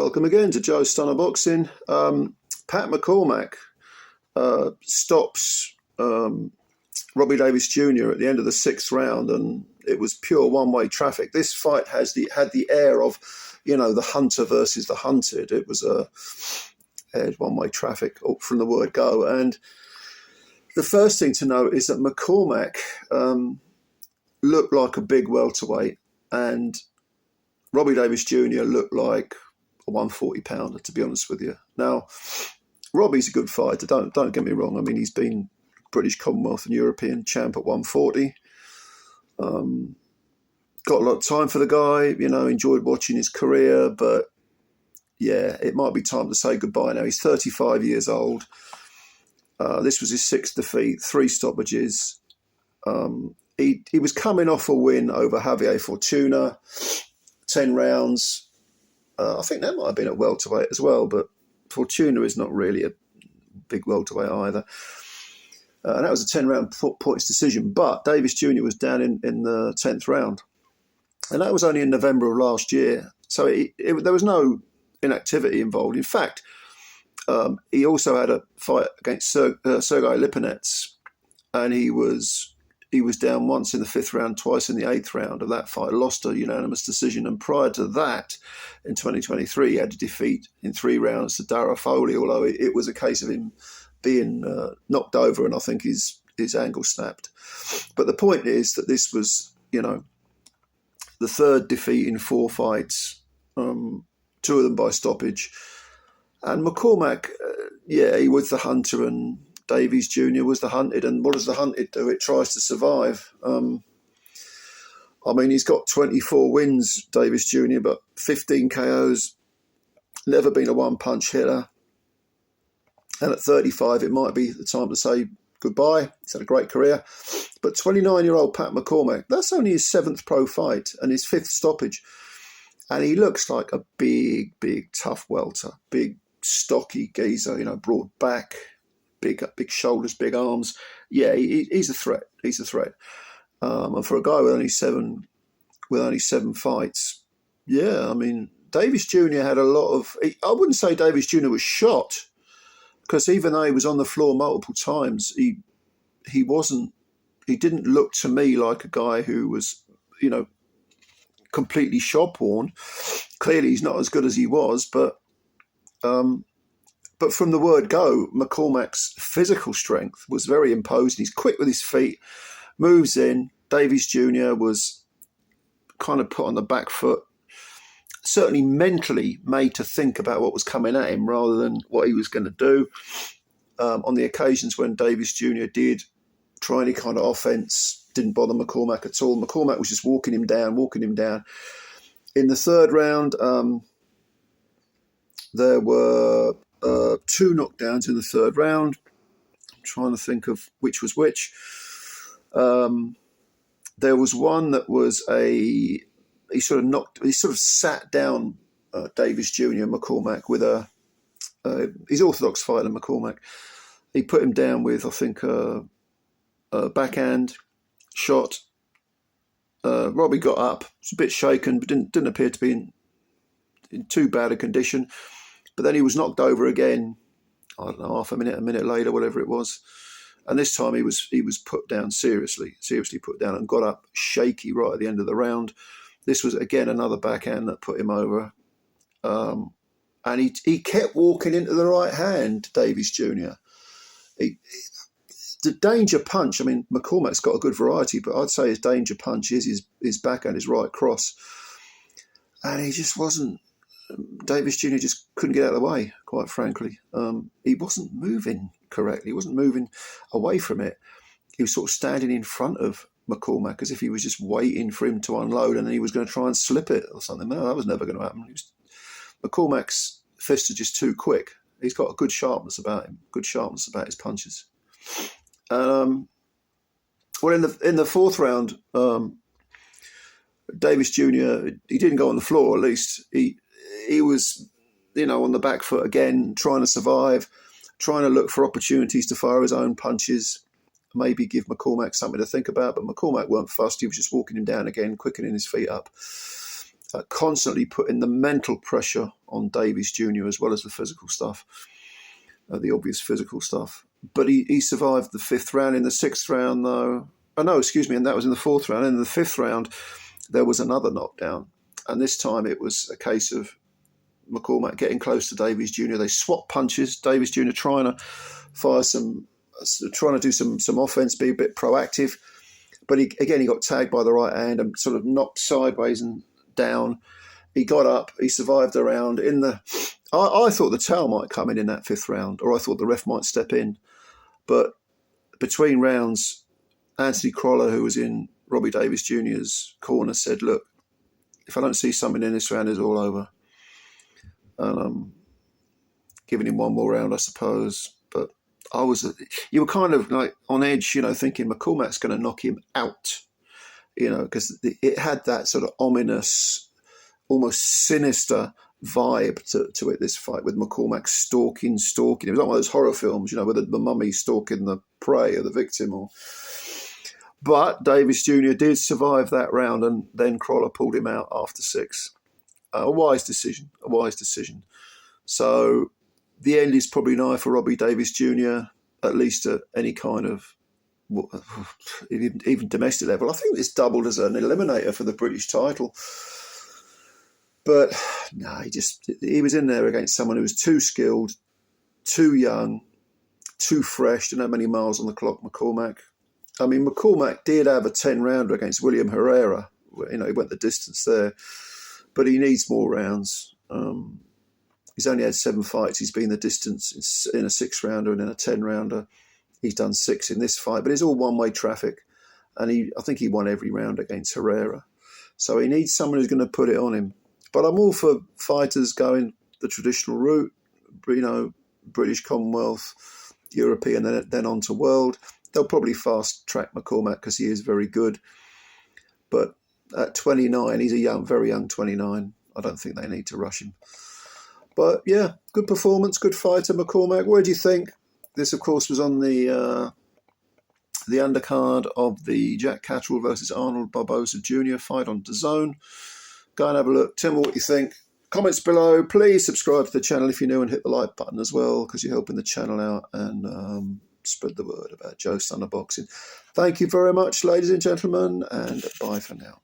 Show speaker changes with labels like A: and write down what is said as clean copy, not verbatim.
A: Welcome again to Joe Stunner Boxing. Pat McCormack stops Robbie Davies Jr. at the end of the 6th round, and it was pure one-way traffic. This fight had the air of, the hunter versus the hunted. It was one-way traffic from the word go. And the first thing to note is that McCormack looked like a big welterweight, and Robbie Davies Jr. looked like a 140-pounder, to be honest with you. Now, Robbie's a good fighter, don't get me wrong. I mean, he's been British, Commonwealth and European champ at 140. Got a lot of time for the guy, enjoyed watching his career, but yeah, it might be time to say goodbye now. He's 35 years old. This was his 6th defeat, 3 stoppages. He was coming off a win over Javier Fortuna, 10 rounds. I think that might have been at welterweight as well, but Fortuna is not really a big welterweight either. And that was a 10-round points decision. But Davies Jr. was down in the 10th round. And that was only in November of last year. So there was no inactivity involved. In fact, he also had a fight against Sergei Lipinets, and he was down once in the 5th round, twice in the 8th round of that fight, lost a unanimous decision. And prior to that, in 2023, he had a defeat in 3 rounds to Dara Foley, although it was a case of him being knocked over, and I think his ankle snapped. But the point is that this was, the 3rd defeat in 4 fights, 2 of them by stoppage. And McCormack, he was the hunter, and Davies Jr. was the hunted. And what does the hunted do? It tries to survive. He's got 24 wins, Davies Jr., but 15 KOs, never been a one-punch hitter. And at 35, it might be the time to say goodbye. He's had a great career. But 29-year-old Pat McCormack, that's only his 7th pro fight and his 5th stoppage. And he looks like a big, big, tough welter. Big, stocky geezer, broad back, big shoulders, big arms. Yeah, he's a threat. He's a threat. And for a guy with only seven fights, Davies Jr. had a lot of... I wouldn't say Davies Jr. was shot, because even though he was on the floor multiple times, he didn't look to me like a guy who was, completely shot-worn. Clearly, he's not as good as he was, but from the word go, McCormack's physical strength was very imposing. He's quick with his feet, moves in. Davies Jr. was kind of put on the back foot, certainly mentally made to think about what was coming at him rather than what he was going to do. On the occasions when Davies Jr. did try any kind of offence, didn't bother McCormack at all. McCormack was just walking him down. In the 3rd round, there were 2 knockdowns in the 3rd round. I'm trying to think of which was which. There was one that was he sort of sat down Davies Jr. McCormack with he's orthodox fighter, McCormack. He put him down with, I think, a backhand shot. Robbie got up, was a bit shaken, but didn't appear to be in too bad a condition. But then he was knocked over again, I don't know, half a minute later, whatever it was. And this time he was put down seriously put down, and got up shaky right at the end of the round. This was, again, another backhand that put him over. And he kept walking into the right hand, Davies Jr. The danger punch, McCormack's got a good variety, but I'd say his danger punch is his backhand, his right cross. And he just wasn't... Davies Jr. just couldn't get out of the way, quite frankly. He wasn't moving correctly. He wasn't moving away from it. He was sort of standing in front of McCormack as if he was just waiting for him to unload, and then he was going to try and slip it or something. No, that was never going to happen. McCormack's fists are just too quick. He's got a good sharpness about him, good sharpness about his punches. Well, in the 4th round, Davies Jr., he didn't go on the floor. At least he was, on the back foot again, trying to survive, trying to look for opportunities to fire his own punches, maybe give McCormack something to think about. But McCormack weren't fussed. He was just walking him down again, quickening his feet up. constantly putting the mental pressure on Davies Jr. as well as the physical stuff, the obvious physical stuff. But he survived the 5th round. In the 6th round, though, oh no, excuse me, and that was in the 4th round. In the 5th round, there was another knockdown, and this time it was a case of McCormack getting close to Davies Jr. They swapped punches. Davies Jr. trying to do some offense, be a bit proactive. But he got tagged by the right hand and sort of knocked sideways and down. He got up. He survived the round. I thought the towel might come in that 5th round, or I thought the ref might step in. But between rounds, Anthony Crolla, who was in Robbie Davies Jr.'s corner, said, "Look, if I don't see something in this round, it's all over." And giving him one more round, I suppose. But you were kind of like on edge, thinking McCormack's going to knock him out, because it had that sort of ominous, almost sinister vibe to it, this fight, with McCormack stalking. It was like one of those horror films, where the mummy stalking the prey or the victim. But Davies Jr. did survive that round, and then Crolla pulled him out after 6. A wise decision. So the end is probably nigh for Robbie Davies Jr., at least at any kind of, even domestic level. I think this doubled as an eliminator for the British title. But no, he was in there against someone who was too skilled, too young, too fresh, didn't have many miles on the clock, McCormack. I mean, McCormack did have a 10-rounder against William Herrera. He went the distance there. But he needs more rounds. He's only had 7 fights. He's been the distance in a 6-rounder and in a 10-rounder. He's done 6 in this fight, but it's all one-way traffic. And I think he won every round against Herrera. So he needs someone who's going to put it on him. But I'm all for fighters going the traditional route, British, Commonwealth, European, then on to world. They'll probably fast-track McCormack because he is very good. But at 29, he's a very young 29. I don't think they need to rush him. But yeah, good performance, good fighter, McCormack. What do you think? This, of course, was on the undercard of the Jack Catterall versus Arnold Barboza Jr. fight on DAZN. Go and have a look. Tell me what you think. Comments below. Please subscribe to the channel if you're new and hit the like button as well, because you're helping the channel out and spread the word about Joe Stunner Boxing. Thank you very much, ladies and gentlemen, and bye for now.